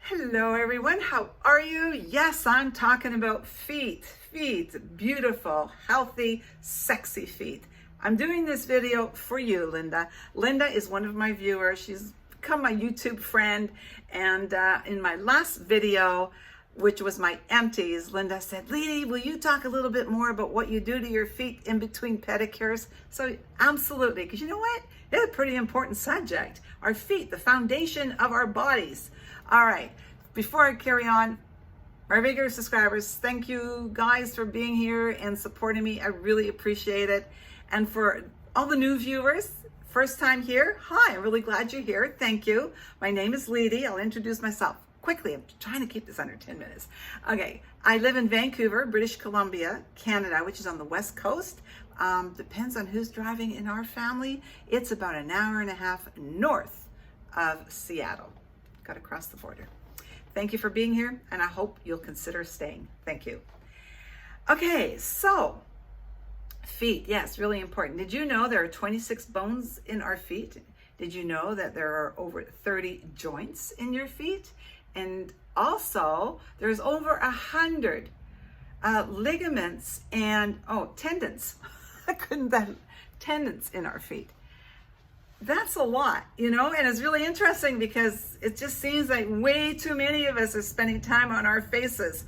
Hello everyone, how are you? Yes, I'm talking about feet, beautiful, healthy, sexy feet. I'm doing this video for you, Linda. Linda is one of my viewers. She's become my YouTube friend, and in my last video, which was my empties, Linda said, Liedy, will you talk a little bit more about what you do to your feet in between pedicures? So absolutely, because you know what? It's a pretty important subject. Our feet, the foundation of our bodies. All right, before I carry on, my regular subscribers, thank you guys for being here and supporting me. I really appreciate it. And for all the new viewers, first time here, hi, I'm really glad you're here. Thank you. My name is Liedy. I'll introduce myself quickly. I'm trying to keep this under 10 minutes. Okay, I live in Vancouver, British Columbia, Canada, which is on the West Coast. Depends on who's driving in our family. It's about an hour and a half north of Seattle. Got to cross the border. Thank you for being here, and I hope you'll consider staying. Thank you. Okay, so feet, yes, really important. Did you know there are 26 bones in our feet? Did you know that there are over 30 joints in your feet? And also, there's over 100 ligaments and, tendons. Tendons in our feet. That's a lot, you know, and it's really interesting because it just seems like way too many of us are spending time on our faces.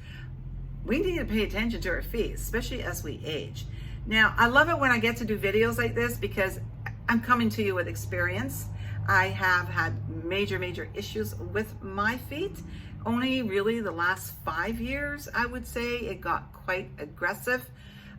We need to pay attention to our feet, especially as we age. Now, I love it when I get to do videos like this because I'm coming to you with experience. I have had major issues with my feet. Only really the last 5 years, I would say, it got quite aggressive.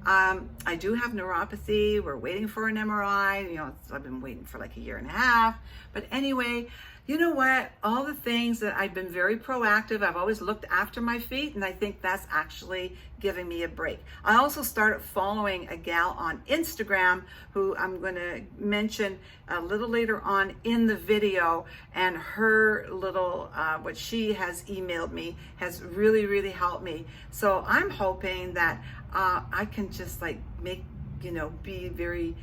I do have neuropathy. We're waiting for an MRI. You know, I've been waiting for like a year and a half. But anyway, you know what? All the things that I've been very proactive. I've always looked after my feet, and I think that's actually giving me a break. I also started following a gal on Instagram who I'm going to mention a little later on in the video, and her little, what she has emailed me has really helped me. So I'm hoping that I can just like be very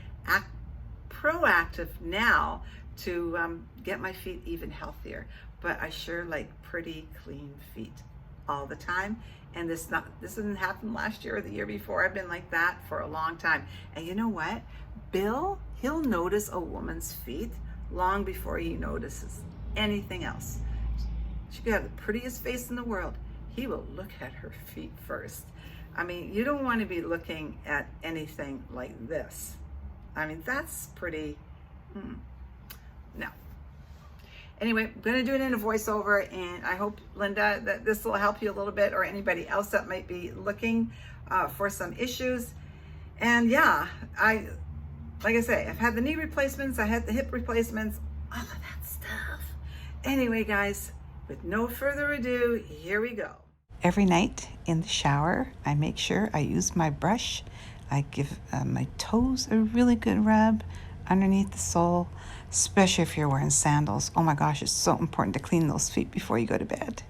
proactive now to get my feet even healthier. But I sure like pretty clean feet all the time. And this didn't happen last year or the year before. I've been like that for a long time. And you know what? Bill, he'll notice a woman's feet long before he notices anything else. She could have the prettiest face in the world. He will look at her feet first. I mean, you don't want to be looking at anything like this. I mean, that's pretty, no. Anyway, I'm going to do it in a voiceover, and I hope, Linda, that this will help you a little bit, or anybody else that might be looking for some issues. And yeah, like I say, I've had the knee replacements, I had the hip replacements, all of that stuff. Anyway, guys, with no further ado, here we go. Every night in the shower, I make sure I use my brush. I give my toes a really good rub underneath the sole, especially if you're wearing sandals. Oh my gosh, it's so important to clean those feet before you go to bed.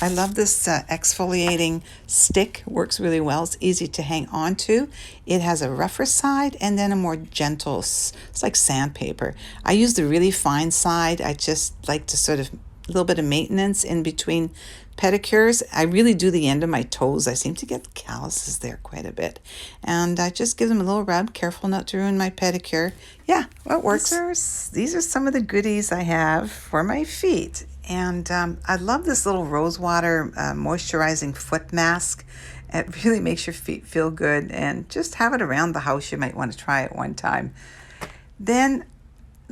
I love this exfoliating stick. Works really well. It's easy to hang on to. It has a rougher side and then a more gentle, it's like sandpaper. I use the really fine side. I just like to sort of a little bit of maintenance in between pedicures. I really do the end of my toes. I seem to get calluses there quite a bit. And I just give them a little rub, careful not to ruin my pedicure. Yeah, well, it works. These are some of the goodies I have for my feet. And I love this little rosewater moisturizing foot mask. It really makes your feet feel good. And just have it around the house. You might want to try it one time. Then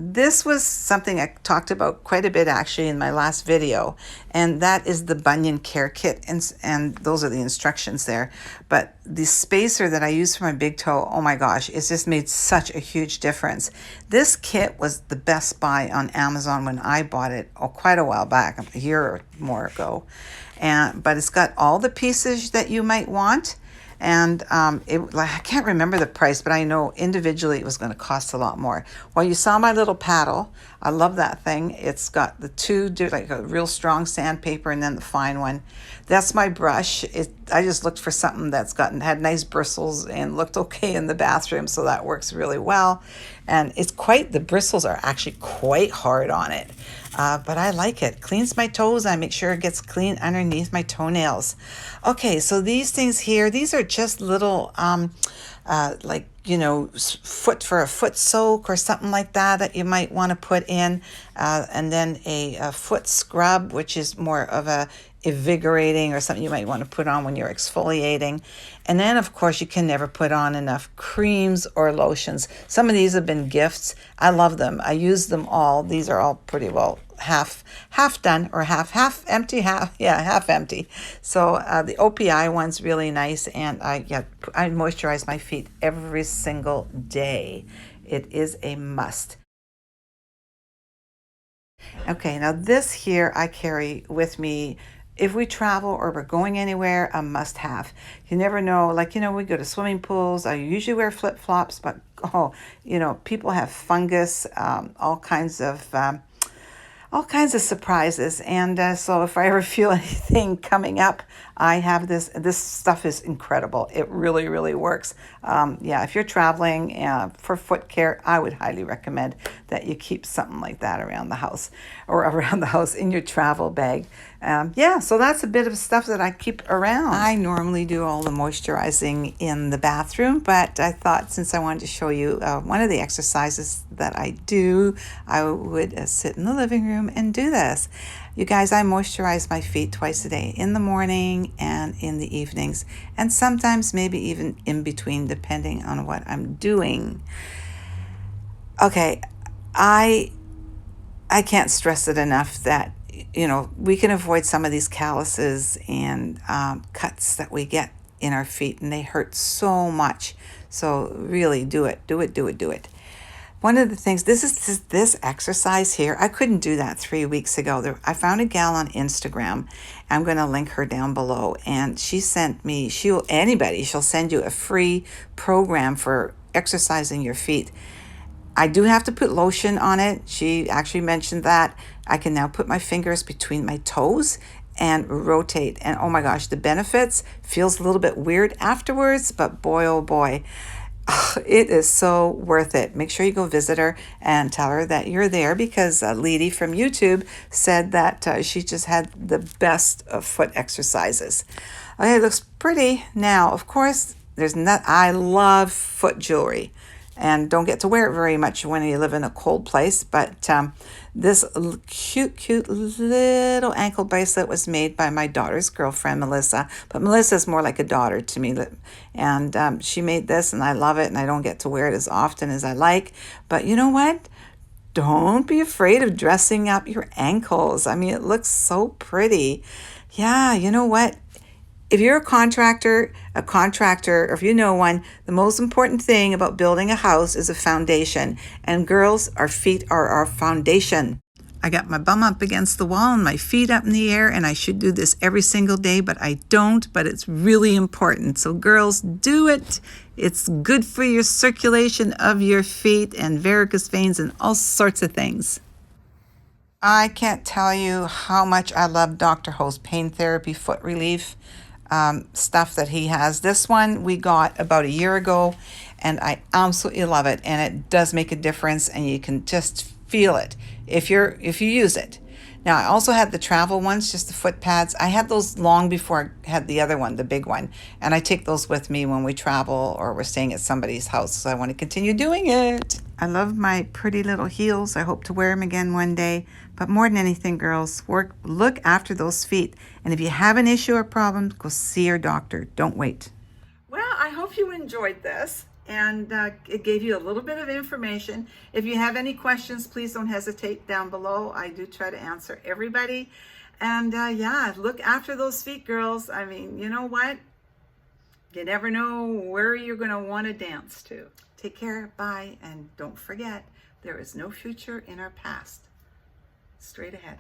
this was something I talked about quite a bit actually in my last video, and that is the Bunion care kit, and those are the instructions there. But the spacer that I use for my big toe, oh my gosh, it's just made such a huge difference. This kit was the best buy on Amazon when I bought it quite a while back, a year or more ago. But it's got all the pieces that you might want. And I can't remember the price, but I know individually it was going to cost a lot more. Well, you saw my little paddle. I love that thing. It's got the two, like a real strong sandpaper and then the fine one. That's my brush. I just looked for something that's had nice bristles and looked okay in the bathroom, so that works really well. And it's quite, the bristles are actually quite hard on it. But I like it. Cleans my toes. I make sure it gets clean underneath my toenails. Okay, so these things here, these are just little, like, you know, foot for a foot soak or something like that you might want to put in. And then a foot scrub, which is more of a invigorating or something you might want to put on when you're exfoliating. And then, of course, you can never put on enough creams or lotions. Some of these have been gifts. I love them. I use them all. These are all pretty well half done, or half empty, half empty. So the OPI one's really nice, and I moisturize my feet every single day. It is a must. Okay, now this here I carry with me if we travel or we're going anywhere, a must have. You never know, like, you know, we go to swimming pools. I usually wear flip-flops, but you know, people have fungus, all kinds of surprises. And so if I ever feel anything coming up, I have this. This stuff is incredible. It really, really works. Yeah, if you're traveling for foot care, I would highly recommend that you keep something like that around the house, or around the house in your travel bag. Yeah, so that's a bit of stuff that I keep around. I normally do all the moisturizing in the bathroom, but I thought since I wanted to show you one of the exercises that I do, I would sit in the living room and do this. You guys, I moisturize my feet twice a day, in the morning and in the evenings, and sometimes maybe even in between, depending on what I'm doing. Okay, I can't stress it enough that, you know, we can avoid some of these calluses and cuts that we get in our feet, and they hurt so much. So really do it. One of the things, this exercise here, I couldn't do that 3 weeks ago. I found a gal on Instagram. I'm going to link her down below. And she sent me, she'll send you a free program for exercising your feet. I do have to put lotion on it. She actually mentioned that. I can now put my fingers between my toes and rotate. And oh my gosh, the benefits. Feels a little bit weird afterwards, but boy, oh boy. It is so worth it. Make sure you go visit her and tell her that you're there, because Liedy from YouTube said that she just had the best of foot exercises. Okay, it looks pretty. Now, of course, I love foot jewelry, and don't get to wear it very much when you live in a cold place, but this cute little ankle bracelet was made by my daughter's girlfriend, Melissa. But Melissa's more like a daughter to me. And she made this, and I love it, and I don't get to wear it as often as I like. But you know what? Don't be afraid of dressing up your ankles. I mean, it looks so pretty. Yeah, you know what? If you're a contractor, or if you know one, the most important thing about building a house is a foundation. And girls, our feet are our foundation. I got my bum up against the wall and my feet up in the air, and I should do this every single day, but I don't, but it's really important. So girls, do it. It's good for your circulation of your feet and varicose veins and all sorts of things. I can't tell you how much I love Dr.Ho's pain therapy foot relief stuff that he has. This one we got about a year ago, and I absolutely love it, and it does make a difference, and you can just feel it if you use it. Now, I also had the travel ones, just the foot pads. I had those long before I had the other one, the big one, and I take those with me when we travel or we're staying at somebody's house, so I want to continue doing it. I love my pretty little heels. I hope to wear them again one day. But more than anything, girls, look after those feet. And if you have an issue or problem, go see your doctor. Don't wait. Well, I hope you enjoyed this, and it gave you a little bit of information. If you have any questions, please don't hesitate down below. I do try to answer everybody. And yeah, look after those feet, girls. I mean, you know what? You never know where you're going to want to dance to. Take care, bye, and don't forget, there is no future in our past. Straight ahead.